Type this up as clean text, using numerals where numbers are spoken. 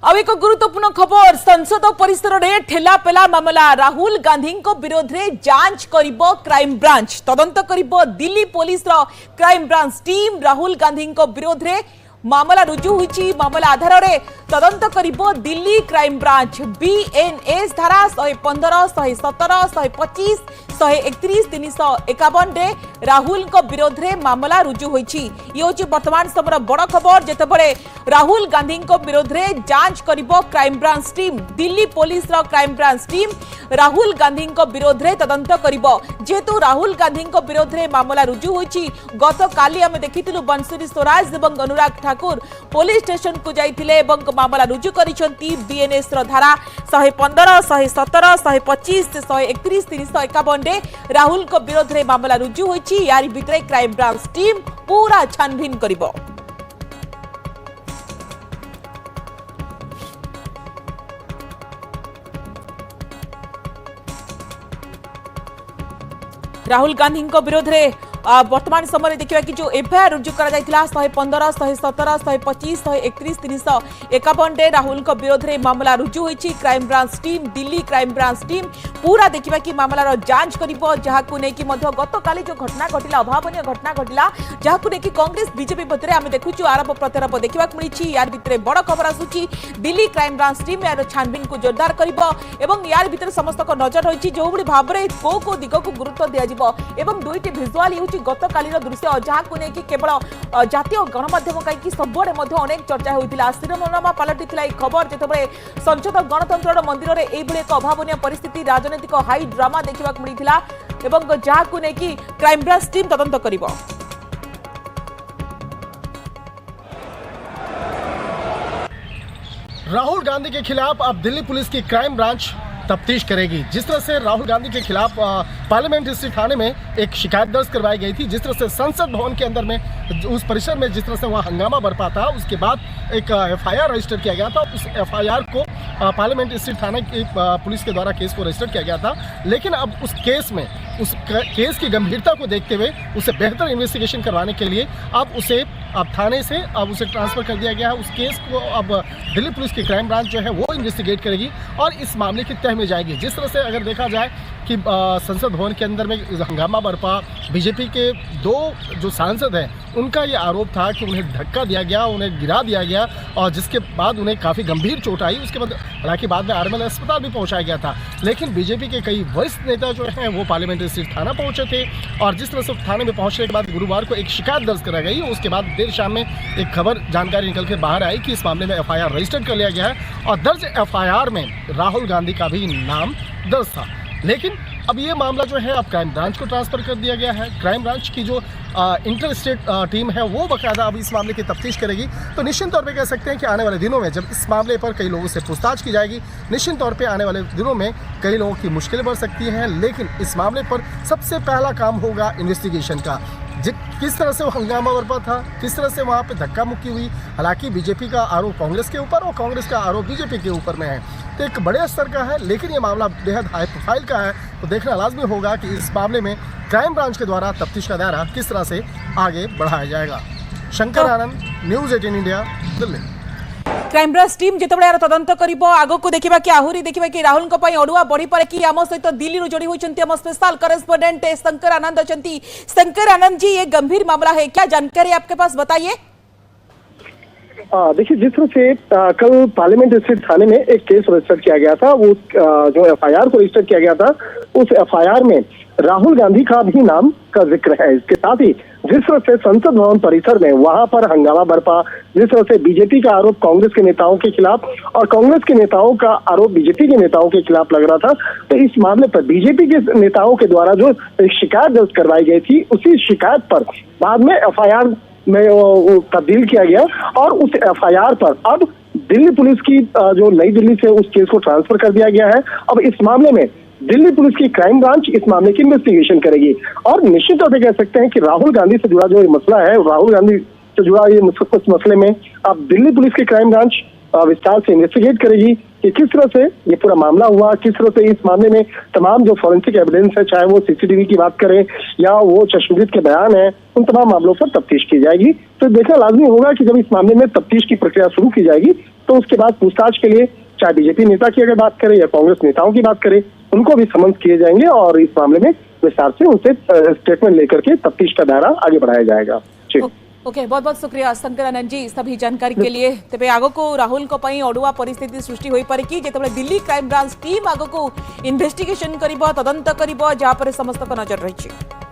अब एक गुरुत्वपूर्ण खबर संसद परिसर में ठेलापेला मामला राहुल गांधी विरोध में जांच करिबो क्राइम ब्रांच तदंत करिबो Delhi police crime branch team Rahul Gandhi विरोध में मामला रुजु होईची मामला आधार में तदंत करिबो दिल्ली क्राइम ब्रांच बीएनएस धारा 115 117 125 131 351 रे राहुल को विरोध में मामला रुजु होईची ये होची वर्तमान समय बड़ खबर जेतेबेले राहुल गांधी को विरोध में जांच करिबो crime branch team Delhi police crime branch team Rahul Gandhi को विरोध में तदंत करिबो जेतु राहुल गांधी को विरोध में मामला रुजु होईची गत काली हम देखिथिलु बंसुरी स्वराज एवं अनुराग ठाकुर पुलिस स्टेशन को जाइथिले एवं मामला रुजु करिसंती बीएनएस रो धारा 115 117 125 131 351 रे राहुल को विरोध में मामला रुजु होईची यारी भितरे क्राइम ब्रांच टीम पूरा छानबीन करिबो। राहुल गांधी विरोध में वर्तमान समय देखा कि जो एफआईआर रुजु कर 115 117 125 131 351 रे राहुल को विरोध में मामला रुजु होईची crime branch team Delhi crime branch team पूरा देखा कि मामलार जांच करिबो जहाकु नेकी मध्य गत काली जो घटना घटिला अभावनीय घटना घटिला जहाकु नेकी कांग्रेस बीजेपी भितर आम देखुछु आरोप प्रत्यारोप देखा मिली यार भितर बड़ खबर आसुची दिल्ली क्राइम ब्रांच टीम यार छानबीन को जोरदार करिबो एवं यार भितर समस्त को नजर रही जो भाव में को दिग को गुरुत्व दिया एवं दुईटी भिजुआल गत कालीर दृश्य जहां नहीं केवल जातीय गणमाध्यम कहीं सबुआड़े अनेक चर्चा होता शिरोनामा पलटि खबर जिते संसद गणतंत्र मंदिर में यह एक अभावनीय परिस्थिति राजनीतिक हाई ड्रामा देखा मिलता जहां नहीं क्राइम ब्रांच टीम तदंत कर राहुल गांधी के खिलाफ अब दिल्ली पुलिस की क्राइम ब्रांच तफ्तीश करेगी। जिस तरह से राहुल गांधी के खिलाफ पार्लियामेंट स्ट्रीट थाने में एक शिकायत दर्ज करवाई गई थी, जिस तरह से संसद भवन के अंदर में उस परिसर में जिस तरह से वहां हंगामा बरपा था, उसके बाद एक एफआईआर रजिस्टर किया गया था। उस एफआईआर को पार्लियामेंट स्ट्रीट थाने की पुलिस के द्वारा केस को रजिस्टर किया गया था। लेकिन अब उस केस की गंभीरता को देखते हुए उसे बेहतर इन्वेस्टिगेशन करवाने के लिए अब थाने से अब उसे ट्रांसफर कर दिया गया है। उस केस को अब दिल्ली पुलिस की क्राइम ब्रांच जो है वो इन्वेस्टिगेट करेगी और इस मामले की तह में जाएगी। जिस तरह से अगर देखा जाए कि संसद भवन के अंदर में हंगामा बरपा, बीजेपी के दो जो सांसद हैं उनका ये आरोप था कि उन्हें धक्का दिया गया, उन्हें गिरा दिया गया और जिसके बाद उन्हें काफ़ी गंभीर चोट आई। उसके बाद हालांकि बाद में आर्मल अस्पताल भी पहुंचाया गया था। लेकिन बीजेपी के कई वरिष्ठ नेता जो हैं वो पार्लियामेंट स्ट्रीट थाना पहुंचे थे और जिस तरह से थाने में पहुंचने के बाद गुरुवार को एक शिकायत दर्ज कराई गई। उसके बाद देर शाम में एक खबर जानकारी निकल कर बाहर आई कि इस मामले में एफआईआर रजिस्टर कर लिया गया है और दर्ज एफआईआर में राहुल गांधी का भी नाम दर्ज था। लेकिन अब ये मामला जो है अब क्राइम ब्रांच को ट्रांसफर कर दिया गया है। क्राइम ब्रांच की जो इंटर स्टेट टीम है वो बाकायदा अब इस मामले की तफ्तीश करेगी। तो निश्चित तौर पे कह सकते हैं कि आने वाले दिनों में जब इस मामले पर कई लोगों से पूछताछ की जाएगी, निश्चित तौर पे आने वाले दिनों में कई लोगों की मुश्किलें बढ़ सकती हैं। लेकिन इस मामले पर सबसे पहला काम होगा इन्वेस्टिगेशन का। किस तरह से वो हंगामा बरपा था, किस तरह से वहाँ पे धक्का मुक्की हुई। हालांकि बीजेपी का आरोप कांग्रेस के ऊपर और कांग्रेस का आरोप बीजेपी के ऊपर में है, तो एक बड़े स्तर का है। लेकिन ये मामला बेहद हाई प्रोफाइल का है, तो देखना लाजमी होगा कि इस मामले में क्राइम ब्रांच के द्वारा तफ्तीश का दायरा किस तरह से आगे बढ़ाया जाएगा। Shankar Anand, news 18 India, Delhi. Crime branch team जितेबाला यार तदंत करिबो आगो को देखिबा कि आहुरी देखिबा कि राहुल को पई अडुआ बढ़ी पारे कि आम सहित दिल्ली रो जोड़ी होचंती हम स्पेशल करेस्पोंडेंट शंकर आनंद अचंती। शंकर आनंद जी, ये गंभीर मामला है, क्या जानकारी आपके पास बताइए। देखिए, जिस तरह से कल पार्लियामेंट स्ट्रीट थाने में एक केस रजिस्टर किया गया था, वो जो एफआईआर को रजिस्टर किया गया था, उस एफआईआर में राहुल गांधी का भी नाम का जिक्र है। इसके साथ ही जिस तरह से संसद भवन परिसर में वहां पर हंगामा बरपा, जिस तरह से बीजेपी का आरोप कांग्रेस के नेताओं के खिलाफ और कांग्रेस के नेताओं का आरोप बीजेपी के नेताओं के खिलाफ लग रहा था, तो इस मामले पर बीजेपी के नेताओं के द्वारा जो शिकायत दर्ज करवाई गई थी, उसी शिकायत पर बाद में एफआईआर में तब्दील किया गया और उस एफआईआर पर अब दिल्ली पुलिस की जो नई दिल्ली से उस केस को ट्रांसफर कर दिया गया है। अब इस मामले में दिल्ली पुलिस की क्राइम ब्रांच इस मामले की इन्वेस्टिगेशन करेगी और निश्चित तौर पर कह सकते हैं कि राहुल गांधी से जुड़ा जो ये मसला है, राहुल गांधी से जुड़ा ये कुछ मसले में अब दिल्ली पुलिस की क्राइम ब्रांच विस्तार से इन्वेस्टिगेट करेगी कि किस तरह से ये पूरा मामला हुआ, किस तरह से इस मामले में तमाम जो फॉरेंसिक एविडेंस है, चाहे वो सीसीटीवी की बात करें या वो चश्मदीद के बयान है, उन तमाम मामलों पर तफ्तीश की जाएगी। तो देखना लाजमी होगा कि जब इस मामले में तफ्तीश की प्रक्रिया शुरू की जाएगी तो उसके बाद पूछताछ के लिए चाहे बीजेपी नेता की अगर बात करें या कांग्रेस नेताओं की बात करें, उनको भी समन्स किए जाएंगे और इस मामले में विस्तार से उनसे स्टेटमेंट लेकर के तफ्तीश का दायरा आगे बढ़ाया जाएगा। जी ओके, बहुत बहुत शुक्रिया शंकर आनंद जी सभी जानकारी के लिए। तेबे आगो को राहुल को पई अडुआ परिस्थिति सृष्टि होई पारे कि जेतबे दिल्ली क्राइम ब्रांच टीम आगो को इन्वेस्टिगेशन करिबो, तदंत करिबो, जहां पर समस्त को नजर रही।